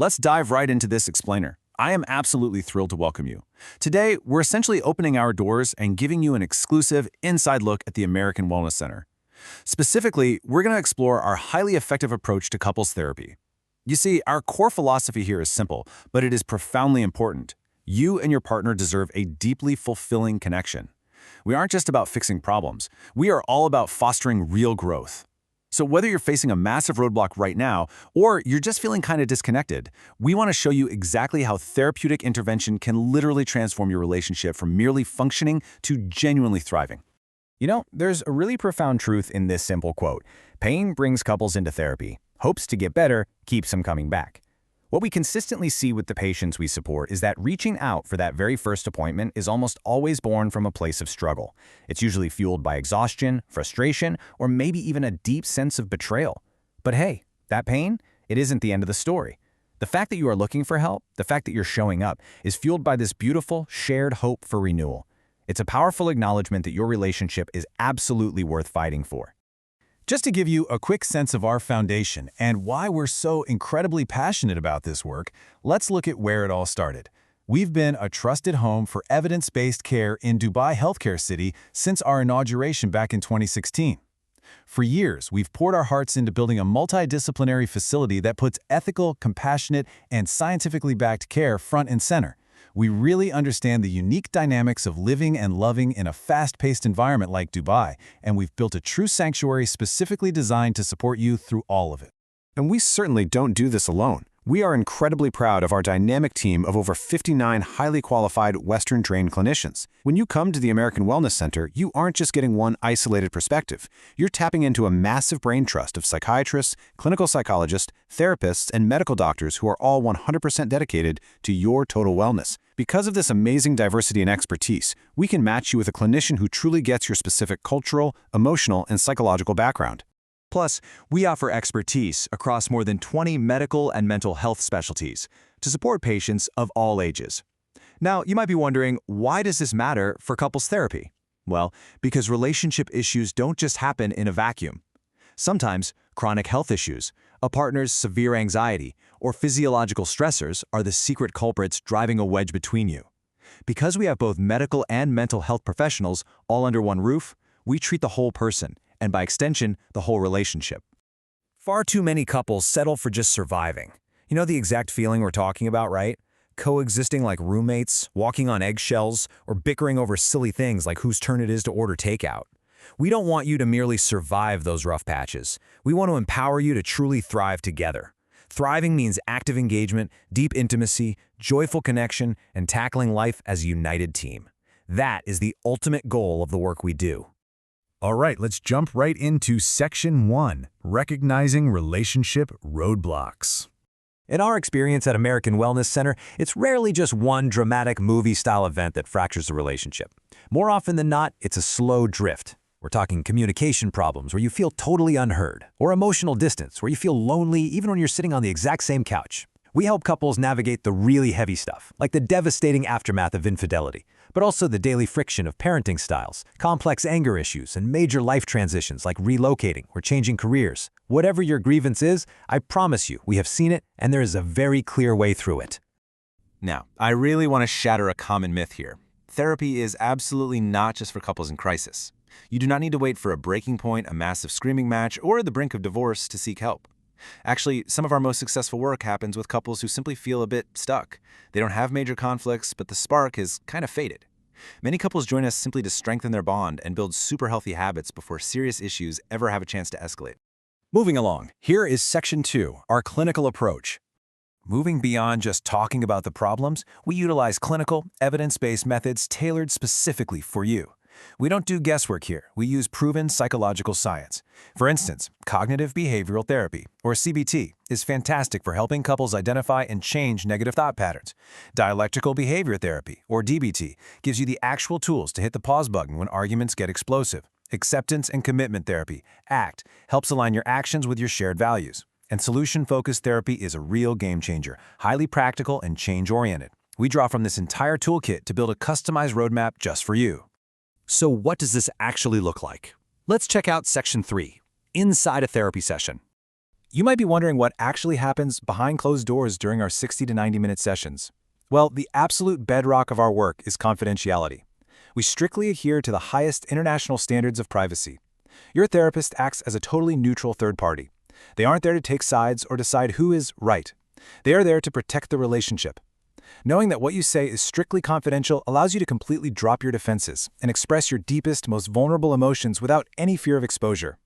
Let's dive right into this explainer. I am absolutely thrilled to welcome you. Today, we're essentially opening our doors and giving you an exclusive inside look at the American Wellness Center. Specifically, we're going to explore our highly effective approach to couples therapy. You see, our core philosophy here is simple, but it is profoundly important. You and your partner deserve a deeply fulfilling connection. We aren't just about fixing problems. We are all about fostering real growth. So whether you're facing a massive roadblock right now, or you're just feeling kind of disconnected, we want to show you exactly how therapeutic intervention can literally transform your relationship from merely functioning to genuinely thriving. You know, there's a really profound truth in this simple quote. Pain brings couples into therapy. Hopes to get better keeps them coming back. What we consistently see with the patients we support is that reaching out for that very first appointment is almost always born from a place of struggle. It's usually fueled by exhaustion, frustration, or maybe even a deep sense of betrayal. But hey, that pain, it isn't the end of the story. The fact that you are looking for help, the fact that you're showing up, is fueled by this beautiful, shared hope for renewal. It's a powerful acknowledgement that your relationship is absolutely worth fighting for. Just to give you a quick sense of our foundation and why we're so incredibly passionate about this work, let's look at where it all started. We've been a trusted home for evidence-based care in Dubai Healthcare City since our inauguration back in 2016. For years, we've poured our hearts into building a multidisciplinary facility that puts ethical, compassionate, and scientifically backed care front and center. We really understand the unique dynamics of living and loving in a fast-paced environment like Dubai, and we've built a true sanctuary specifically designed to support you through all of it. And we certainly don't do this alone. We are incredibly proud of our dynamic team of over 59 highly qualified Western-trained clinicians. When you come to the American Wellness Center, you aren't just getting one isolated perspective. You're tapping into a massive brain trust of psychiatrists, clinical psychologists, therapists, and medical doctors who are all 100% dedicated to your total wellness. Because of this amazing diversity and expertise, we can match you with a clinician who truly gets your specific cultural, emotional, and psychological background. Plus, we offer expertise across more than 20 medical and mental health specialties to support patients of all ages. Now, you might be wondering, why does this matter for couples therapy? Well, because relationship issues don't just happen in a vacuum. Sometimes, chronic health issues, a partner's severe anxiety, or physiological stressors are the secret culprits driving a wedge between you. Because we have both medical and mental health professionals all under one roof, we treat the whole person, and by extension, the whole relationship. Far too many couples settle for just surviving. You know the exact feeling we're talking about, right? Coexisting like roommates, walking on eggshells, or bickering over silly things like whose turn it is to order takeout. We don't want you to merely survive those rough patches. We want to empower you to truly thrive together. Thriving means active engagement, deep intimacy, joyful connection, and tackling life as a united team. That is the ultimate goal of the work we do. All right, let's jump right into Section 1, Recognizing Relationship Roadblocks. In our experience at American Wellness Center, it's rarely just one dramatic movie-style event that fractures a relationship. More often than not, it's a slow drift. We're talking communication problems where you feel totally unheard, or emotional distance where you feel lonely even when you're sitting on the exact same couch. We help couples navigate the really heavy stuff, like the devastating aftermath of infidelity, but also the daily friction of parenting styles, complex anger issues, and major life transitions like relocating or changing careers. Whatever your grievance is, I promise you, we have seen it, and there is a very clear way through it. Now, I really want to shatter a common myth here. Therapy is absolutely not just for couples in crisis. You do not need to wait for a breaking point, a massive screaming match, or the brink of divorce to seek help. Actually, some of our most successful work happens with couples who simply feel a bit stuck. They don't have major conflicts, but the spark is kind of faded. Many couples join us simply to strengthen their bond and build super healthy habits before serious issues ever have a chance to escalate. Moving along, here is Section 2, our clinical approach. Moving beyond just talking about the problems, we utilize clinical, evidence-based methods tailored specifically for you. We don't do guesswork here. We use proven psychological science. For instance, cognitive behavioral therapy, or CBT, is fantastic for helping couples identify and change negative thought patterns. Dialectical behavior therapy, or DBT, gives you the actual tools to hit the pause button when arguments get explosive. Acceptance and commitment therapy, ACT, helps align your actions with your shared values. And solution-focused therapy is a real game changer, highly practical and change-oriented. We draw from this entire toolkit to build a customized roadmap just for you. So what does this actually look like? Let's check out Section 3, Inside a Therapy Session. You might be wondering what actually happens behind closed doors during our 60 to 90-minute sessions. Well, the absolute bedrock of our work is confidentiality. We strictly adhere to the highest international standards of privacy. Your therapist acts as a totally neutral third party. They aren't there to take sides or decide who is right. They are there to protect the relationship. Knowing that what you say is strictly confidential allows you to completely drop your defenses and express your deepest, most vulnerable emotions without any fear of exposure.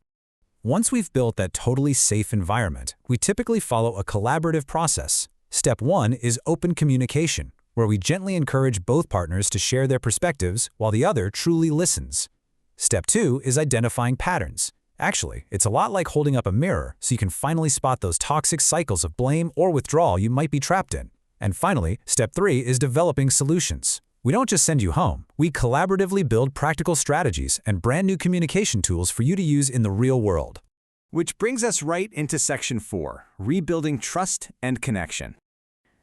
Once we've built that totally safe environment, we typically follow a collaborative process. Step 1 is open communication, where we gently encourage both partners to share their perspectives while the other truly listens. Step 2 is identifying patterns. Actually, it's a lot like holding up a mirror so you can finally spot those toxic cycles of blame or withdrawal you might be trapped in. And finally, step 3 is developing solutions. We don't just send you home. We collaboratively build practical strategies and brand new communication tools for you to use in the real world. Which brings us right into Section 4, Rebuilding Trust and Connection.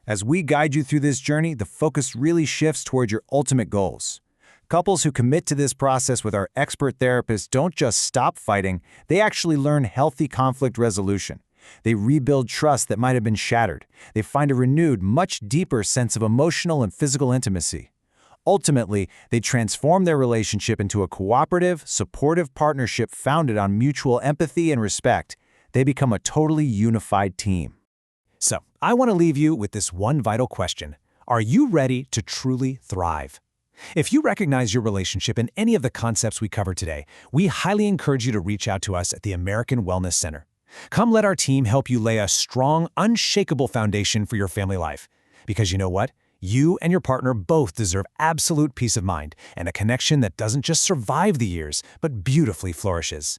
As we guide you through this journey, the focus really shifts toward your ultimate goals. Couples who commit to this process with our expert therapists don't just stop fighting, they actually learn healthy conflict resolution. They rebuild trust that might have been shattered. They find a renewed, much deeper sense of emotional and physical intimacy. Ultimately, they transform their relationship into a cooperative, supportive partnership founded on mutual empathy and respect. They become a totally unified team. So, I want to leave you with this one vital question. Are you ready to truly thrive? If you recognize your relationship in any of the concepts we covered today, we highly encourage you to reach out to us at the American Wellness Center. Come let our team help you lay a strong, unshakable foundation for your family life. Because you know what? You and your partner both deserve absolute peace of mind and a connection that doesn't just survive the years, but beautifully flourishes.